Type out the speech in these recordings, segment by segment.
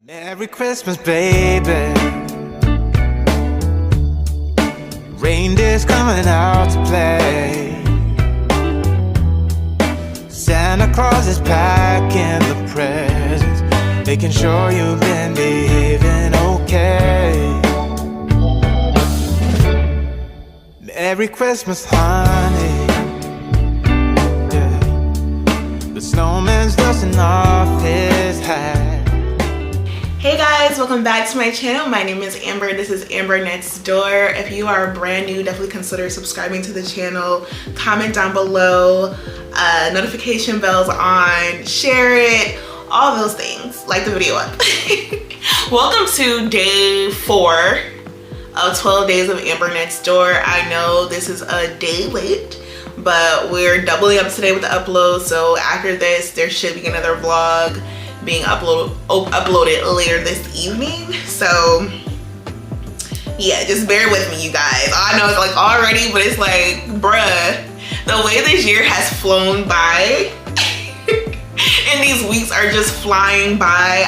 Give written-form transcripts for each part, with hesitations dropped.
Merry Christmas, baby. Reindeer's coming out to play. Santa Claus is packing the presents, making sure you've been behaving okay. Merry Christmas, honey. Yeah. The snowman's dusting off his hat. Hey guys, welcome back to my channel. My name is Amber. This is Amber Next Door. If you are brand new, definitely consider subscribing to the channel. Comment down below, notification bells on, share it, all those things. Like the video up. Welcome to day 4 of 12 days of Amber Next Door. I know this is a day late, but we're doubling up today with the upload. So after this, there should be another vlog being uploaded later this evening. So yeah, just bear with me, you guys. I know it's like already, but it's like, bruh, the way this year has flown by and these weeks are just flying by.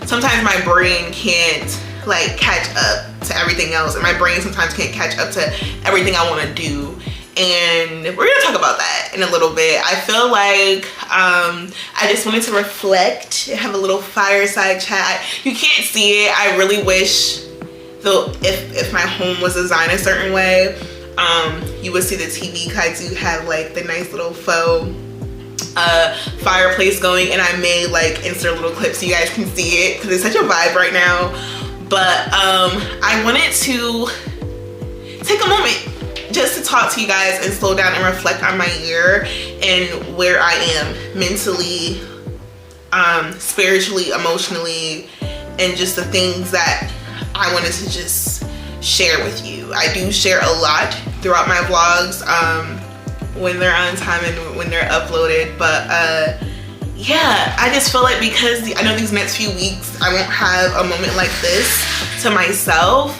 Sometimes my brain can't like catch up to everything else, and my brain sometimes can't catch up to everything I want to do. And we're gonna talk about that in a little bit. I feel like I just wanted to reflect, have a little fireside chat. You can't see it. I really wish, though, if my home was designed a certain way, you would see the TV, because I do have like the nice little faux fireplace going, and I made like insert little clips so you guys can see it because it's such a vibe right now. But I wanted to take a moment just to talk to you guys and slow down and reflect on my year and where I am mentally, spiritually, emotionally, and just the things that I wanted to just share with you. I do share a lot throughout my vlogs when they're on time and when they're uploaded, but yeah, I just feel like because I know these next few weeks I won't have a moment like this to myself.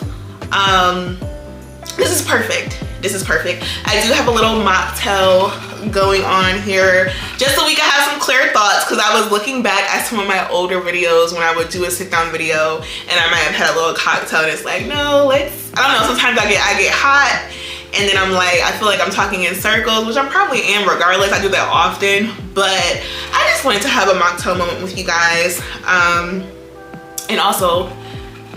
This is perfect. This is perfect. I do have a little mocktail going on here just so we can have some clear thoughts, because I was looking back at some of my older videos when I would do a sit down video and I might have had a little cocktail, and it's like, no, I don't know, sometimes I get hot and then I'm like, I feel like I'm talking in circles, which I probably am regardless. I do that often, but I just wanted to have a mocktail moment with you guys. And also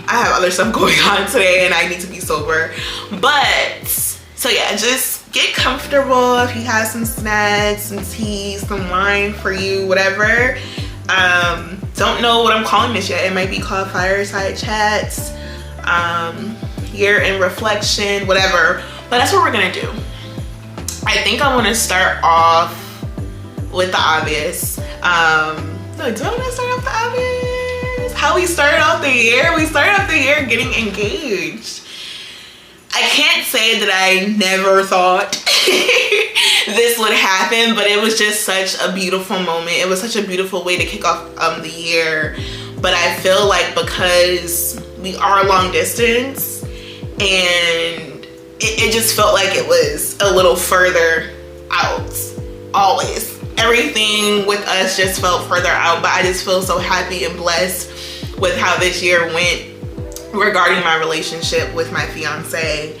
I have other stuff going on today and I need to be sober. But so yeah, just get comfortable. If you have some snacks, some tea, some wine for you, whatever. Don't know what I'm calling this yet. It might be called fireside chats, year in reflection, whatever. But that's what we're gonna do. I think I want to start off with the obvious. No, do I want to start off the obvious? How we started off the year? We started off the year getting engaged. I can't say that I never thought this would happen, but it was just such a beautiful moment. It was such a beautiful way to kick off the year. But I feel like because we are long distance, and it just felt like it was a little further out, always. Everything with us just felt further out, but I just feel so happy and blessed with how this year went regarding my relationship with my fiance.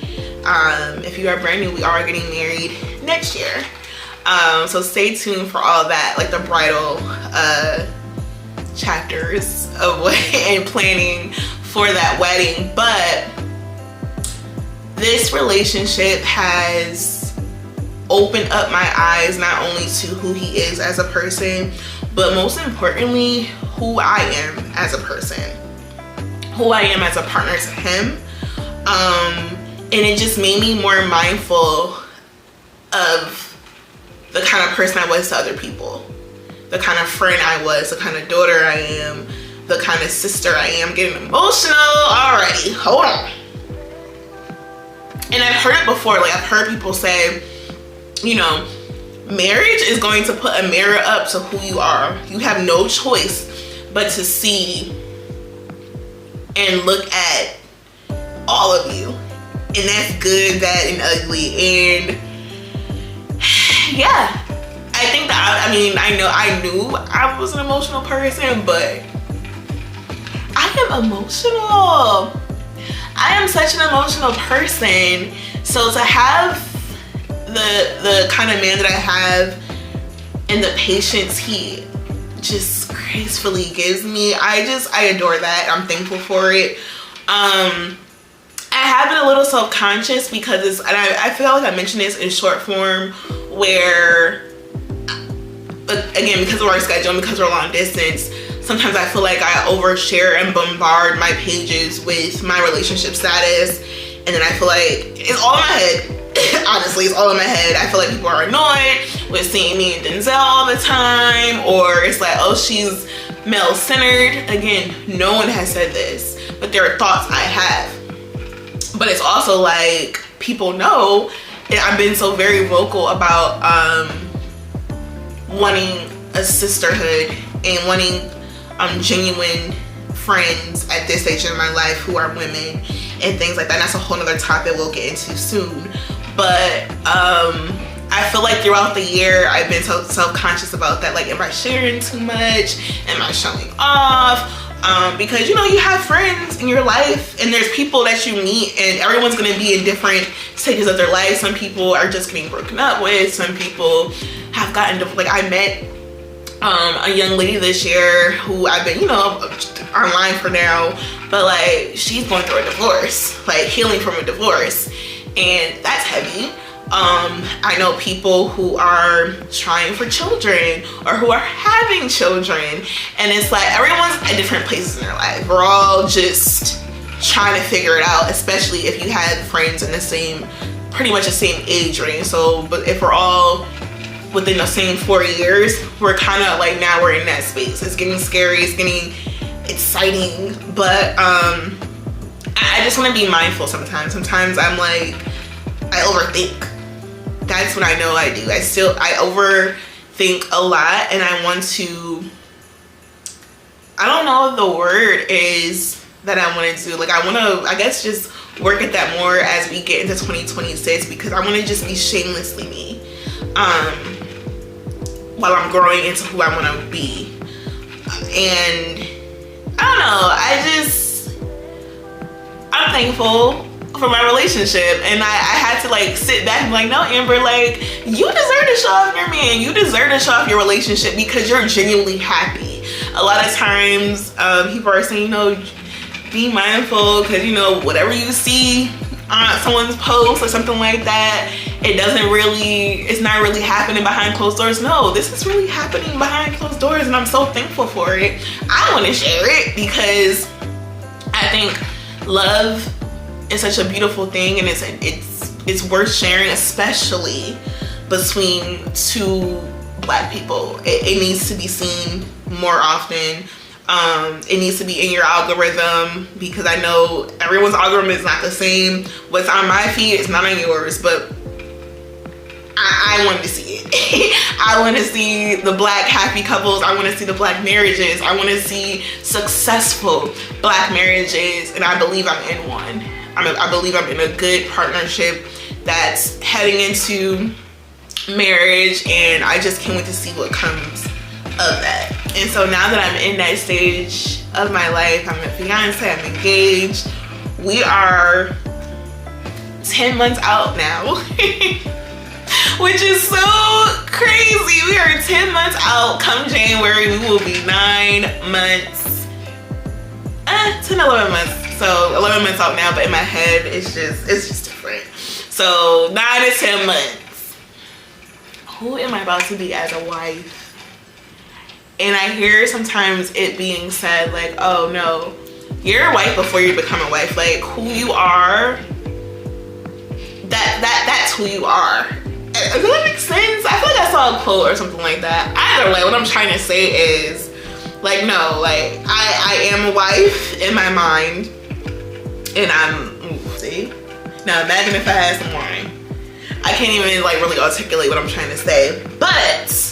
If you are brand new, we are getting married next year. So stay tuned for all that, like the bridal chapters of what and planning for that wedding. But this relationship has opened up my eyes not only to who he is as a person, but most importantly, who I am as a person, who I am as a partner to him. And it just made me more mindful of the kind of person I was to other people, the kind of friend I was, the kind of daughter I am, the kind of sister I am. Getting emotional already, hold on. And I've heard it before, like I've heard people say, you know, marriage is going to put a mirror up to who you are. You have no choice but to see and look at all of you. And that's good, bad, and ugly. And yeah, I think that, I knew I was an emotional person, but I'm emotional. I am such an emotional person. So to have the kind of man that I have and the patience he just gracefully gives me, I adore that. I'm thankful for it. I have been a little self-conscious because and I feel like I mentioned this in short form, where again, because of our schedule and because we're long distance, sometimes I feel like I overshare and bombard my pages with my relationship status, and then I feel like it's all in my head. Honestly, it's all in my head. I feel like people are annoyed with seeing me and Denzel all the time, or it's like, oh, she's male-centered. Again, no one has said this, but there are thoughts I have. But it's also like, people know, and I've been so very vocal about wanting a sisterhood and wanting genuine friends at this stage in my life who are women and things like that. And that's a whole nother topic we'll get into soon. But I feel like throughout the year I've been so self-conscious about that. Like, am I sharing too much? Am I showing off? Because you know, you have friends in your life and there's people that you meet and everyone's gonna be in different stages of their life. Some people are just getting broken up with, some people have gotten like, I met a young lady this year who I've been, you know, online for now, but like, she's going through a divorce, like healing from a divorce, and that's heavy. I know people who are trying for children or who are having children, and it's like everyone's at different places in their life. We're all just trying to figure it out, especially if you have friends in the same, pretty much the same age range. So, but if we're all within the same 4 years, we're kind of like, now we're in that space. It's getting scary, it's getting exciting, but I just want to be mindful sometimes. Sometimes I'm like, I overthink. That's what I know I do. I overthink a lot, and I want to, I don't know what the word is that I want to do. Like, I want to, I guess, just work at that more as we get into 2026, because I want to just be shamelessly me while I'm growing into who I want to be. And I don't know, I'm thankful for my relationship, and I had to like sit back and be like, no, Amber, like, you deserve to show off your man, you deserve to show off your relationship because you're genuinely happy. A lot of times people are saying, you know, be mindful, because you know, whatever you see on someone's post or something like that, it's not really happening behind closed doors. No, this is really happening behind closed doors, and I'm so thankful for it. I want to share it because I think love is such a beautiful thing, and it's worth sharing, especially between two Black people. It needs to be seen more often. It needs to be in your algorithm, because I know everyone's algorithm is not the same. What's on my feed is not on yours, but I want to see it. I want to see the Black happy couples. I want to see the Black marriages. I want to see successful Black marriages, and I believe I'm in one. I believe I'm in a good partnership that's heading into marriage, and I just can't wait to see what comes of that. And so now that I'm in that stage of my life, I'm a fiance, I'm engaged. We are 10 months out now, which is so crazy. We are 10 months out. Come January, we will be 9 months, 10, 11 months. So 11 months out now, but in my head, it's just different. So 9 to 10 months. Who am I about to be as a wife? And I hear sometimes it being said like, oh no, you're a wife before you become a wife. Like, who you are, that's who you are. Does that make sense? I feel like I saw a quote or something like that. Either way, what I'm trying to say is, like, no, like, I am a wife in my mind, and see? Now imagine if I had some wine. I can't even like really articulate what I'm trying to say, but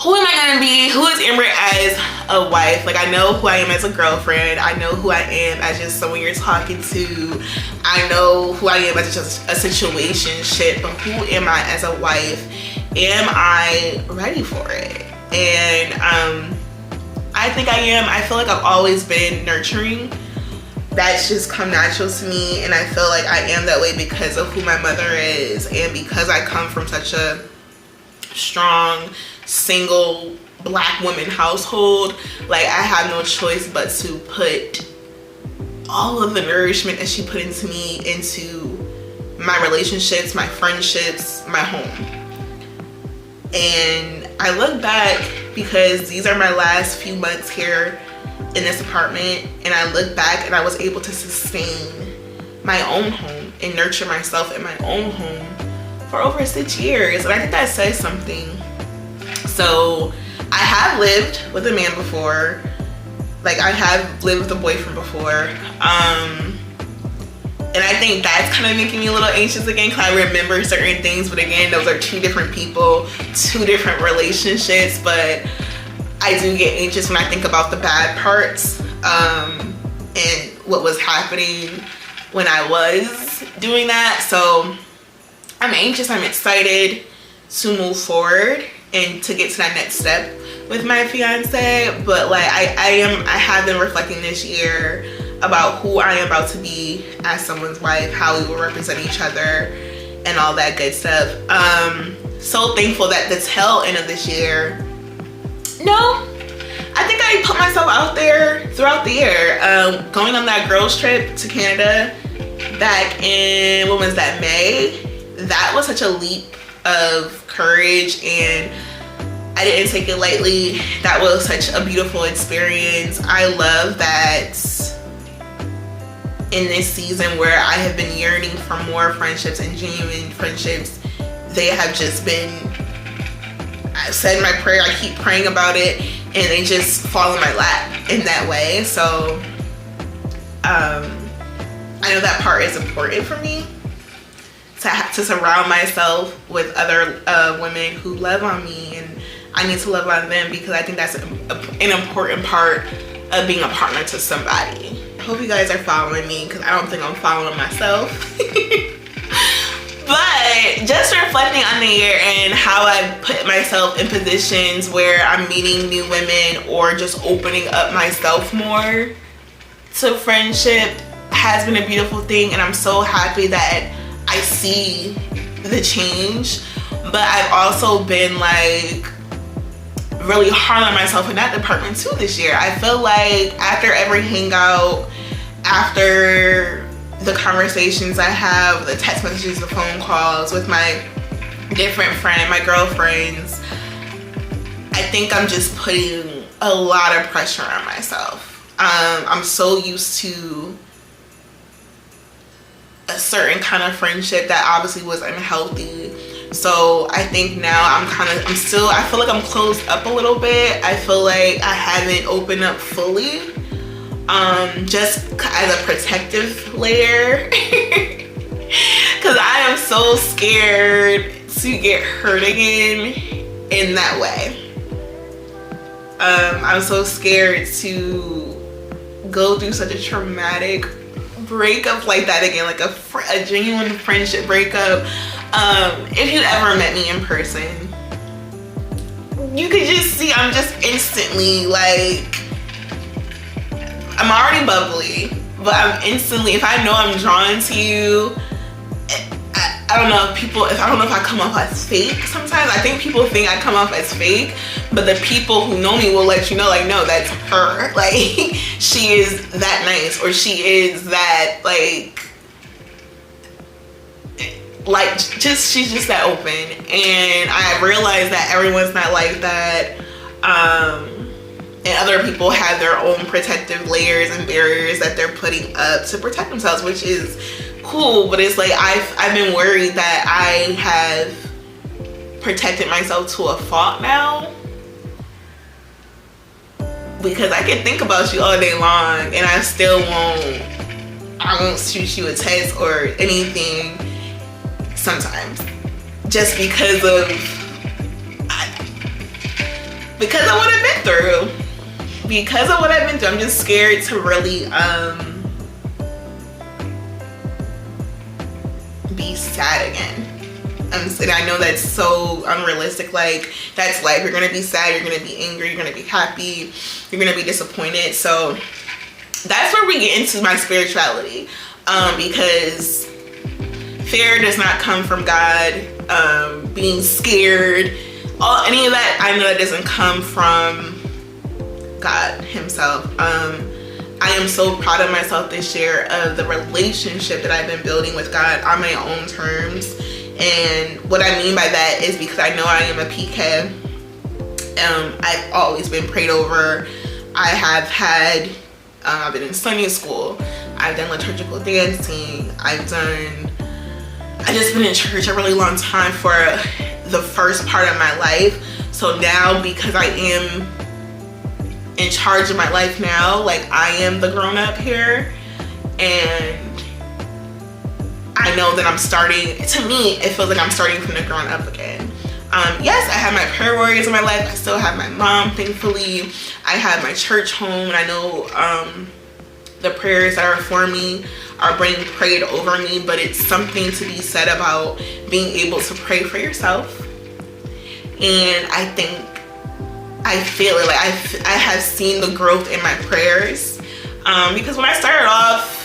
who am I gonna be? Who is Amber as a wife? Like, I know who I am as a girlfriend. I know who I am as just someone you're talking to. I know who I am as just a situationship, but who am I as a wife? Am I ready for it? And I I think I am. I feel like I've always been nurturing. That's just come natural to me, and I feel like I am that way because of who my mother is, and because I come from such a strong single Black woman household. Like, I have no choice but to put all of the nourishment that she put into me into my relationships, my friendships, my home. And I look back because these are my last few months here in this apartment, and I look back and I was able to sustain my own home and nurture myself in my own home for over 6 years, and I think that says something. So I have lived with a man before, like I have lived with a boyfriend before, and I think that's kind of making me a little anxious again because I remember certain things, but again, those are two different people, two different relationships. But I do get anxious when I think about the bad parts and what was happening when I was doing that. So I'm anxious, I'm excited to move forward and to get to that next step with my fiance. But like I have been reflecting this year about who I am about to be as someone's wife, how we will represent each other and all that good stuff. So thankful that the tail end of this year, no, I think I put myself out there throughout the year. Going on that girls trip to Canada back in, when was that, May? That was such a leap of courage, and I didn't take it lightly. That was such a beautiful experience. I love that in this season where I have been yearning for more friendships and genuine friendships, they have just been, I've said my prayer, I keep praying about it, and they just fall in my lap in that way. So I know that part is important for me, to surround myself with other women who love on me, and I need to love on them because I think that's an important part of being a partner to somebody. I hope you guys are following me because I don't think I'm following myself. But just reflecting on the year and how I put myself in positions where I'm meeting new women or just opening up myself more to friendship has been a beautiful thing, and I'm so happy that I see the change. But I've also been like really hard on myself in that department too this year. I feel like after every hangout, after the conversations I have, the text messages, the phone calls with my different friends, my girlfriends, I think I'm just putting a lot of pressure on myself. I'm so used to a certain kind of friendship that obviously was unhealthy. So I think now I feel like I'm closed up a little bit. I feel like I haven't opened up fully, just as a protective layer. Because I am so scared to get hurt again in that way. I'm so scared to go through such a traumatic breakup like that again, like a genuine friendship breakup. If you ever met me in person, you could just see I'm just instantly like, I'm already bubbly, but I'm instantly, if I know I'm drawn to you, I don't know if I come off as fake sometimes. I think people think I come off as fake, but the people who know me will let you know, like, no, that's her. Like, she is that nice, or she is that, she's just that open. And I realize that everyone's not like that. And other people have their own protective layers and barriers that they're putting up to protect themselves, which is cool. But it's like, I've been worried that I have protected myself to a fault now, because I can think about you all day long and I won't shoot you a text or anything sometimes, just because of what I've been through. Because of what I've been through, I'm just scared to really be sad again. And I know that's so unrealistic. Like, that's life. You're gonna be sad, you're gonna be angry, you're gonna be happy, you're gonna be disappointed. So that's where we get into my spirituality, because fear does not come from God. Being scared, any of that, I know that doesn't come from God himself. I am so proud of myself this year of the relationship that I've been building with God on my own terms. And what I mean by that is because I know I am a PK. I've always been prayed over. I have had, I've been in Sunday school. I've done liturgical dancing. I've just been in church a really long time for the first part of my life. So now, because I am in charge of my life now, like, I am the grown-up here, and I know that I'm starting, to me, it feels like I'm starting from the ground up again. Yes, I have my prayer warriors in my life. I still have my mom, thankfully. I have my church home, and I know the prayers that are for me are being prayed over me, but it's something to be said about being able to pray for yourself. And I think I feel it, like I have seen the growth in my prayers, because when I started off,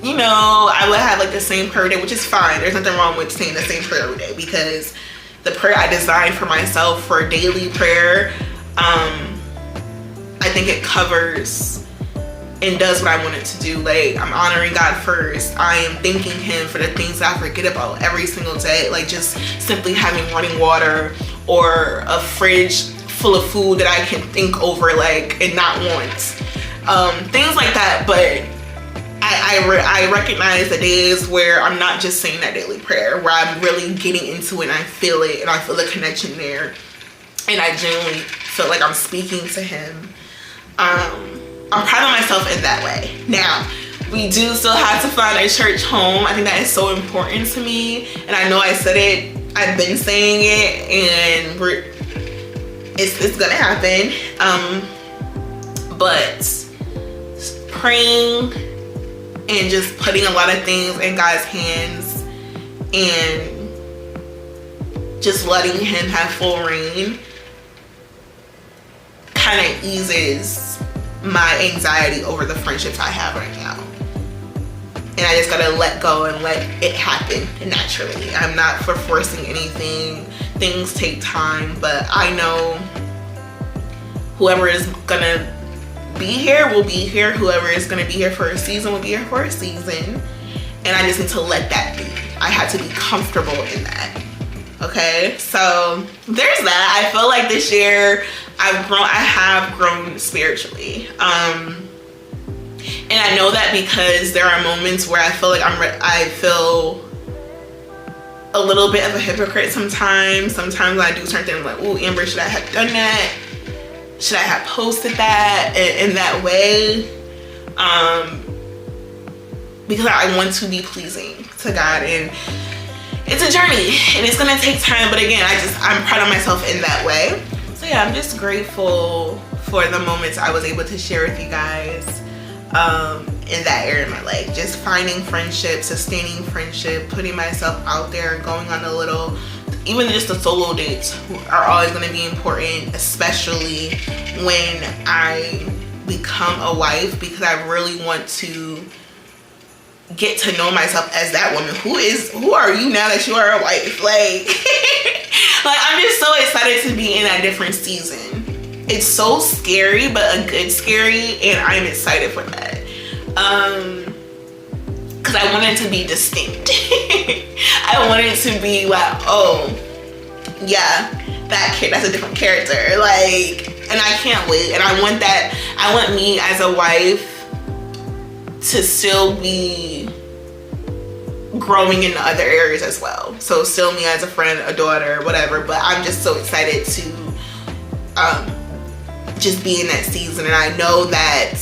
you know, I would have like the same prayer day, which is fine. There's nothing wrong with saying the same prayer every day, because the prayer I designed for myself for daily prayer, I think it covers and does what I want it to do. Like, I'm honoring God first. I am thanking him for the things that I forget about every single day, like just simply having running water or a fridge full of food that I can think over, like, and not want, things like that. But I recognize the days where I'm not just saying that daily prayer, where I'm really getting into it and I feel it and I feel the connection there, and I genuinely feel like I'm speaking to him. I'm proud of myself in that way. Now, we do still have to find a church home. I think that is so important to me, and I know I said it, I've been saying it, and it's gonna happen. But praying and just putting a lot of things in God's hands and just letting him have full reign kind of eases my anxiety over the friendships I have right now. And I just gotta let go and let it happen naturally. I'm not for forcing anything. Things take time, but I know whoever is gonna be here will be here. Whoever is gonna be here for a season will be here for a season. And I just need to let that be. I had to be comfortable in that. Okay, so there's that. I feel like this year I have grown spiritually. And I know that because there are moments where I feel like I feel a little bit of a hypocrite sometimes. Sometimes I do certain things like, ooh, Amber, should I have done that? Should I have posted that in that way? Because I want to be pleasing to God, and it's a journey and it's gonna take time. But again, I'm proud of myself in that way. So yeah, I'm just grateful for the moments I was able to share with you guys in that area of my life. Just finding friendship, sustaining friendship, putting myself out there, going on a little, even just the solo dates are always going to be important, especially when I become a wife, because I really want to get to know myself as that woman. Who are you now that you are a wife? Like, like, I'm just so excited to be in a different season. It's so scary, but a good scary, and I'm excited for that. Because I want it to be distinct. I want it to be like, oh, yeah, that's a different character. Like, and I can't wait. And I want that. I want me as a wife to still be growing in other areas as well. So still me as a friend, a daughter, whatever. But I'm just so excited to just be in that season. And I know that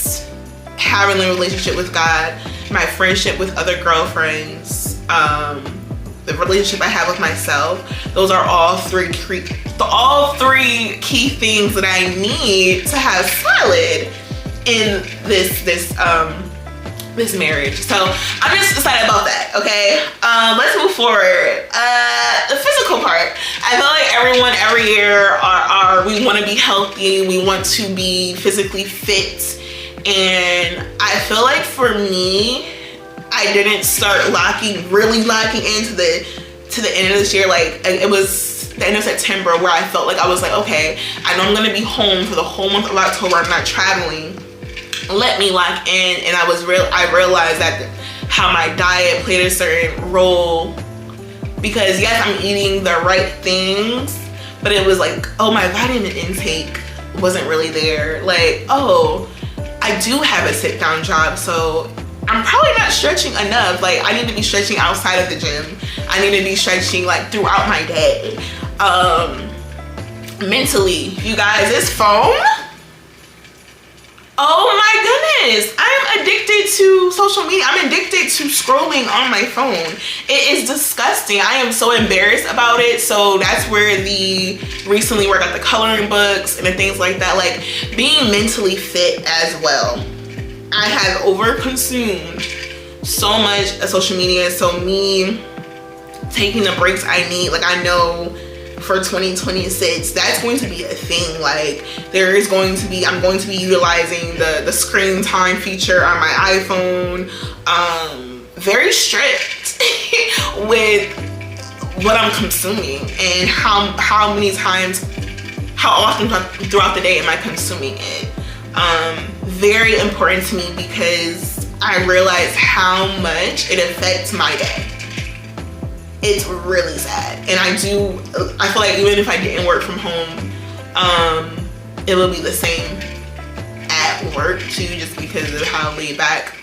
having a relationship with God, my friendship with other girlfriends, the relationship I have with myself, those are all three key things that I need to have solid in this this marriage. So I'm just excited about that. Okay, let's move forward. The physical part, I feel like everyone every year we want to be healthy, we want to be physically fit, and I feel like for me, I didn't start really locking into the end of this year. Like, it was the end of September where I felt like I was like, okay, I know I'm gonna be home for the whole month of October, I'm not traveling, let me lock in. And I realized that how my diet played a certain role, because yes, I'm eating the right things, but it was like, oh, my vitamin intake wasn't really there. Like, oh, I do have a sit down job, so I'm probably not stretching enough. Like, I need to be stretching outside of the gym. I need to be stretching like throughout my day. Mentally, you guys, this phone, oh my goodness, I'm addicted to social media. I'm addicted to scrolling on my phone. It is disgusting. I am so embarrassed about it. So that's where recently where I got the coloring books and the things like that, like being mentally fit as well. I have overconsumed so much of social media. So me taking the breaks I need, like, I know for 2026 that's going to be a thing. Like, I'm going to be utilizing the screen time feature on my iPhone. Very strict with what I'm consuming and how often throughout the day am I consuming it. Very important to me, because I realize how much it affects my day. It's really sad. And I feel like even if I didn't work from home, it will be the same at work too, just because of how laid back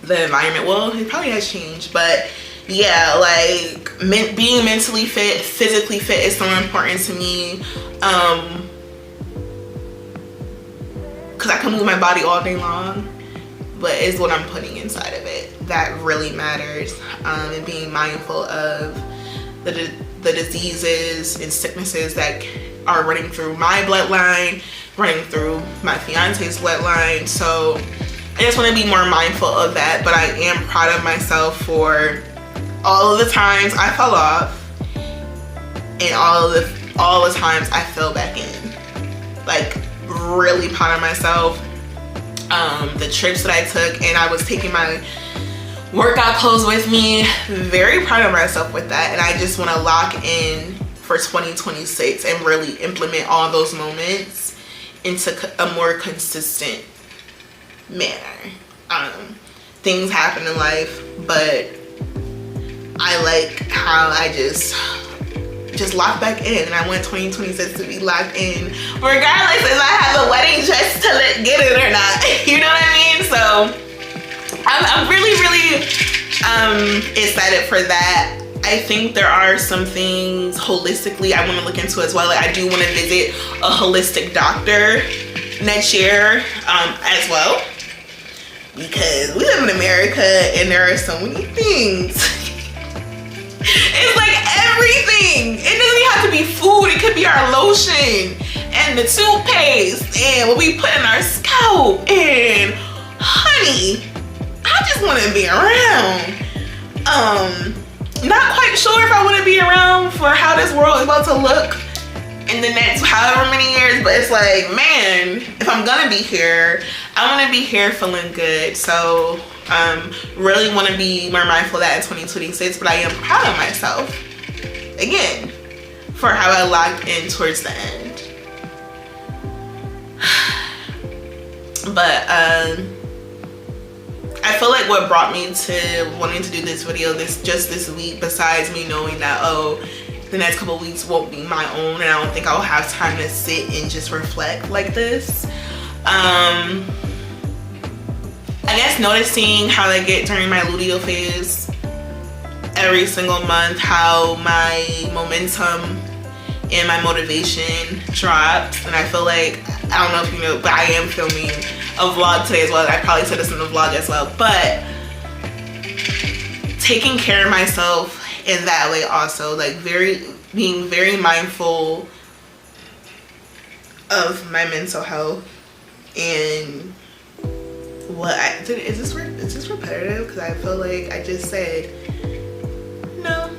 the environment. Well, it probably has changed, but yeah, like being mentally fit, physically fit is so important to me. Because I can move my body all day long, but it's what I'm putting inside of it that really matters. And being mindful of the diseases and sicknesses that are running through my bloodline, running through my fiance's bloodline. So I just want to be more mindful of that. But I am proud of myself for all of the times I fell off and all the times I fell back in. Like, really proud of myself. The trips that I took, and I was taking my workout clothes with me. Very proud of myself with that. And I just want to lock in for 2026 and really implement all those moments into a more consistent manner. Things happen in life, but I like how I just lock back in, and I want 2026 to be locked in, regardless if I have a wedding dress to get it or not. You know what I mean? So I'm really excited for that. I think there are some things holistically I want to look into as well. Like, I do want to visit a holistic doctor next year as well, because we live in America and there are so many things. It's like everything. It doesn't even have to be food. It could be our lotion and the toothpaste and what we put in our scalp. And honey, I just want to be around. Not quite sure if I want to be around for how this world is about to look in the next however many years, but it's like, man, if I'm gonna be here, I want to be here feeling good. So really want to be more mindful of that in 2026, but I am proud of myself again for how I locked in towards the end. But I feel like what brought me to wanting to do this video this week, besides me knowing that, oh, the next couple of weeks won't be my own and I don't think I'll have time to sit and just reflect like this, I guess noticing how I get during my luteal phase every single month, how my momentum and my motivation drops. And I feel like, I don't know if you know, but I am filming a vlog today as well. I probably said this in the vlog as well, but taking care of myself in that way also, like being very mindful of my mental health and is this repetitive? Because I feel like I just said no.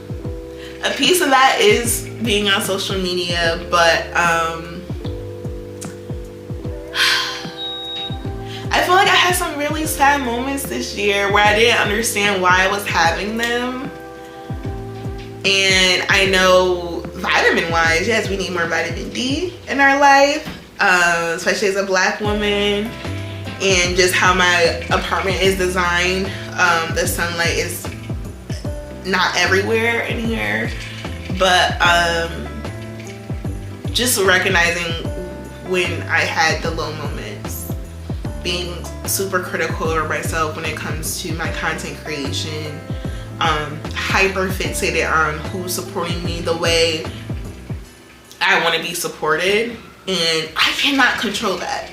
A piece of that is being on social media, but I feel like I had some really sad moments this year where I didn't understand why I was having them. And I know vitamin wise, yes, we need more vitamin D in our life, especially as a Black woman, and just how my apartment is designed. The sunlight is not everywhere in here, but just recognizing when I had the low moments, being super critical of myself when it comes to my content creation, hyper fixated on who's supporting me the way I want to be supported, and I cannot control that.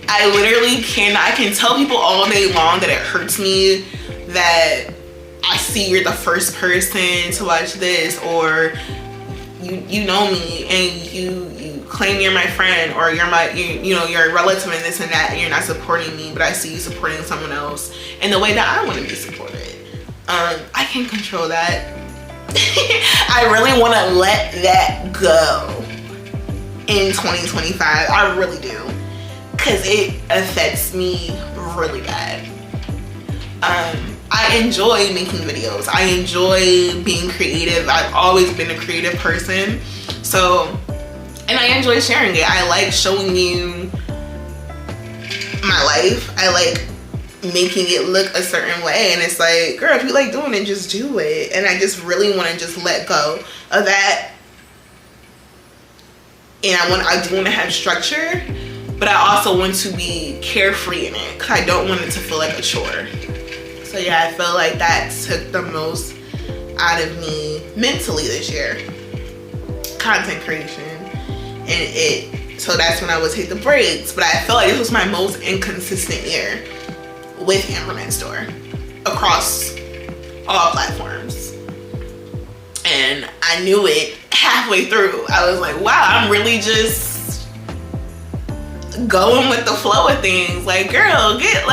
I literally cannot. I can tell people all day long that it hurts me that I see you're the first person to watch this, or you know me and you claim you're my friend, or you're my you're a relative and this and that, and you're not supporting me, but I see you supporting someone else in the way that I want to be supported. I can't control that. I really want to let that go in 2025. I really do, because it affects me really bad. I enjoy making videos. I enjoy being creative. I've always been a creative person. So, and I enjoy sharing it. I like showing you my life. I like making it look a certain way. And it's like, girl, if you like doing it, just do it. And I just really want to just let go of that. And I do want to have structure, but I also want to be carefree in it, because I don't want it to feel like a chore. So yeah, I feel like that took the most out of me mentally this year, content creation. And so that's when I would take the breaks. But I felt like this was my most inconsistent year with Implement Store across all platforms. And I knew it halfway through. I was like, wow, I'm really just going with the flow of things. Like, girl, get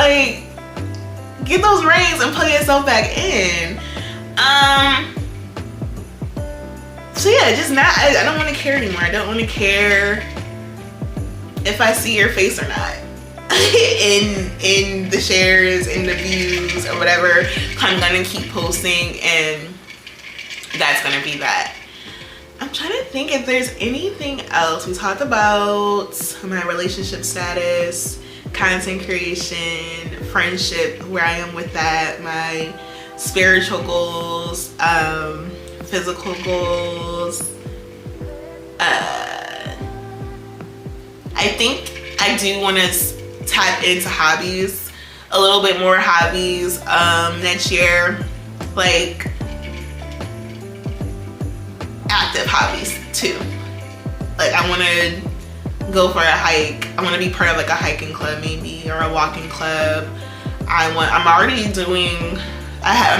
those reins and put yourself back in. So yeah, just not, I don't want to care anymore. I don't want to care if I see your face or not in the shares, in the views, or whatever. I'm gonna keep posting, and that's gonna be that. I'm trying to think if there's anything else. We talked about my relationship status, content creation, friendship, where I am with that, my spiritual goals, physical goals. I think I do want to tap into hobbies, a little bit more hobbies next year, like active hobbies too. Like, I want to go for a hike. I want to be part of like a hiking club maybe, or a walking club. I'm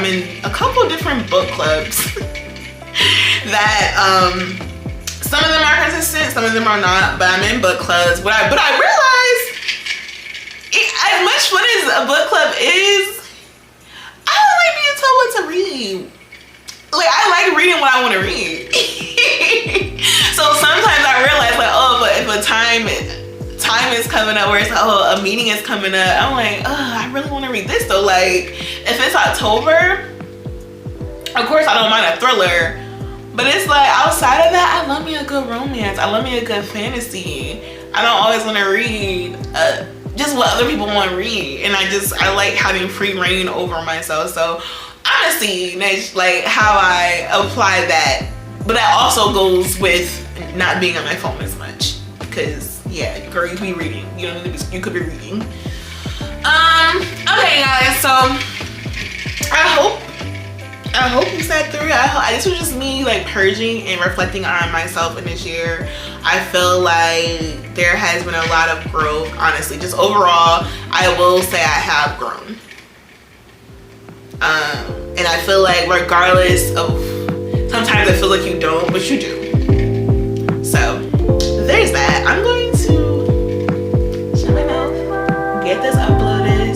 in a couple different book clubs that some of them are consistent, some of them are not, but I'm in book clubs. But I realized, as much fun as a book club is, I don't like being told what to read. Like, I like reading what I want to read. So sometimes I realize, like, oh, but if a time is coming up where it's like, oh, a meeting is coming up, I'm like, oh, I really want to read this though. Like, if it's October, of course I don't mind a thriller, but it's like, outside of that, I love me a good romance. I love me a good fantasy. I don't always want to read just what other people want to read, and I like having free reign over myself. So honestly, that's like how I apply that. But that also goes with not being on my phone as much, because yeah, girl, you could be reading. You could be reading. Okay, guys. So I hope you sat through it. This was just me like purging and reflecting on myself in this year. I feel like there has been a lot of growth. Honestly, just overall, I will say I have grown. And I feel like regardless of, sometimes I feel like you don't, but you do. So there's that. I'm going to shut my mouth, get this uploaded,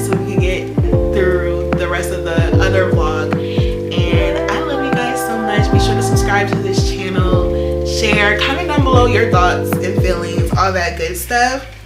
below your thoughts and feelings, all that good stuff.